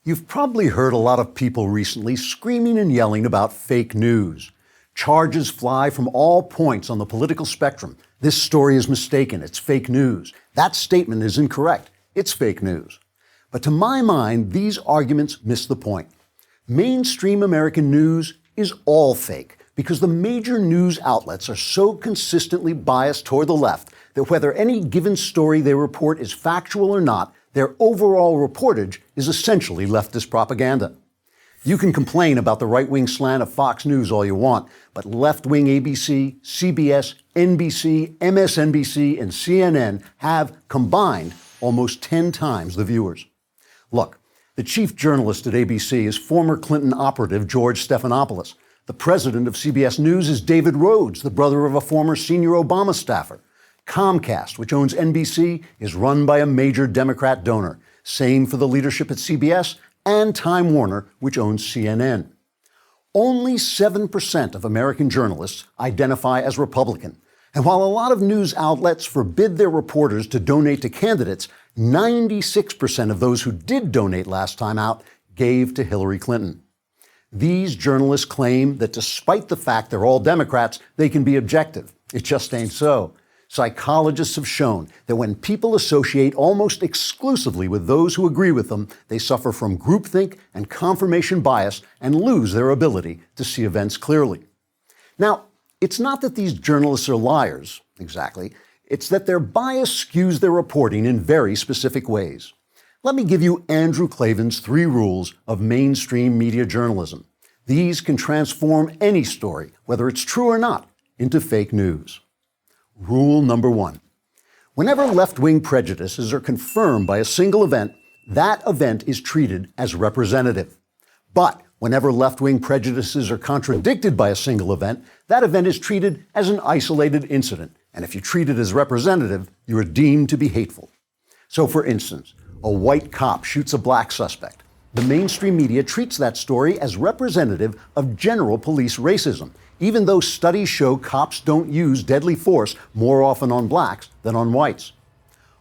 You've probably heard a lot of people recently screaming and yelling about fake news. Charges fly from all points on the political spectrum. This story is mistaken. It's fake news. That statement is incorrect. It's fake news. But to my mind, these arguments miss the point. Mainstream American news is all fake because the major news outlets are so consistently biased toward the left that whether any given story they report is factual or not, their overall reportage is essentially leftist propaganda. You can complain about the right-wing slant of Fox News all you want, but left-wing ABC, CBS, NBC, MSNBC, and CNN have combined almost 10 times the viewers. Look, the chief journalist at ABC is former Clinton operative George Stephanopoulos. The president of CBS News is David Rhodes, the brother of a former senior Obama staffer. Comcast, which owns NBC, is run by a major Democrat donor. Same for the leadership at CBS and Time Warner, which owns CNN. Only 7% of American journalists identify as Republican. And while a lot of news outlets forbid their reporters to donate to candidates, 96% of those who did donate last time out gave to Hillary Clinton. These journalists claim that despite the fact they're all Democrats, they can be objective. It just ain't so. Psychologists have shown that when people associate almost exclusively with those who agree with them, they suffer from groupthink and confirmation bias and lose their ability to see events clearly. Now, it's not that these journalists are liars, exactly. It's that their bias skews their reporting in very specific ways. Let me give you Andrew Klavan's 3 rules of mainstream media journalism. These can transform any story, whether it's true or not, into fake news. Rule number 1. Whenever left-wing prejudices are confirmed by a single event, that event is treated as representative. But whenever left-wing prejudices are contradicted by a single event, that event is treated as an isolated incident. And if you treat it as representative, you are deemed to be hateful. So for instance, a white cop shoots a black suspect. The mainstream media treats that story as representative of general police racism, even though studies show cops don't use deadly force more often on blacks than on whites.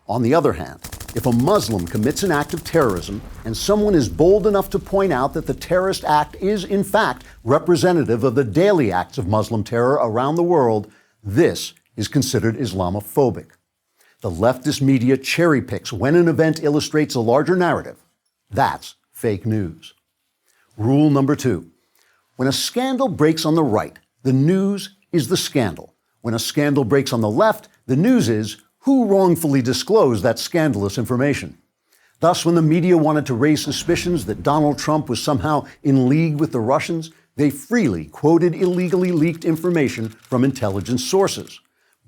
On the other hand, if a Muslim commits an act of terrorism and someone is bold enough to point out that the terrorist act is in fact representative of the daily acts of Muslim terror around the world, this is considered Islamophobic. The leftist media cherry picks when an event illustrates a larger narrative. That's fake news. Rule number 2. When a scandal breaks on the right, the news is the scandal. When a scandal breaks on the left, the news is who wrongfully disclosed that scandalous information. Thus, when the media wanted to raise suspicions that Donald Trump was somehow in league with the Russians, they freely quoted illegally leaked information from intelligence sources.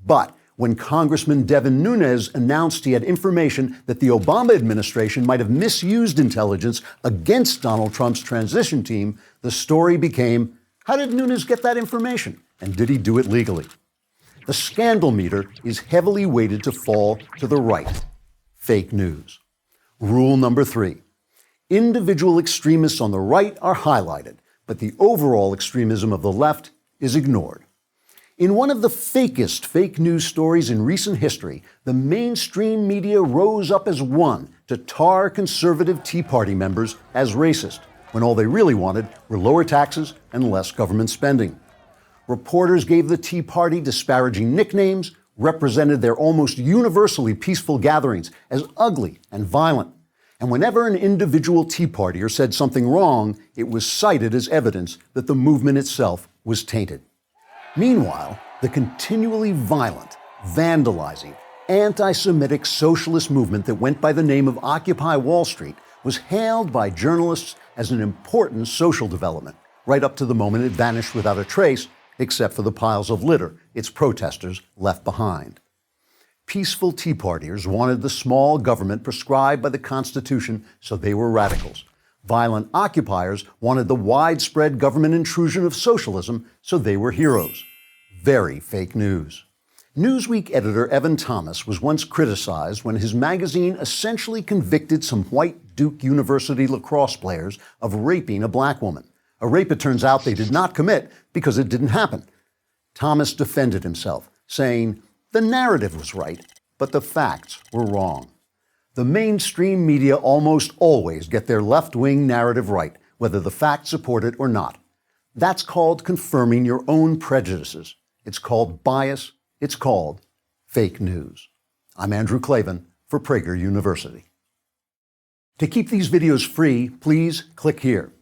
But when Congressman Devin Nunes announced he had information that the Obama administration might have misused intelligence against Donald Trump's transition team, the story became, how did Nunes get that information? And did he do it legally? The scandal meter is heavily weighted to fall to the right. Fake news. Rule number 3. Individual extremists on the right are highlighted, but the overall extremism of the left is ignored. In one of the fakest fake news stories in recent history, the mainstream media rose up as one to tar conservative Tea Party members as racist, when all they really wanted were lower taxes and less government spending. Reporters gave the Tea Party disparaging nicknames, represented their almost universally peaceful gatherings as ugly and violent. And whenever an individual Tea Partier said something wrong, it was cited as evidence that the movement itself was tainted. Meanwhile, the continually violent, vandalizing, anti-Semitic socialist movement that went by the name of Occupy Wall Street was hailed by journalists as an important social development, right up to the moment it vanished without a trace, except for the piles of litter its protesters left behind. Peaceful Tea Partiers wanted the small government prescribed by the Constitution, so they were radicals. Violent occupiers wanted the widespread government intrusion of socialism, so they were heroes. Very fake news. Newsweek editor Evan Thomas was once criticized when his magazine essentially convicted some white Duke University lacrosse players of raping a black woman. A rape it turns out they did not commit because it didn't happen. Thomas defended himself, saying, "The narrative was right, but the facts were wrong." The mainstream media almost always get their left-wing narrative right, whether the facts support it or not. That's called confirming your own prejudices. It's called bias. It's called fake news. I'm Andrew Klavan for Prager University. To keep these videos free, please click here.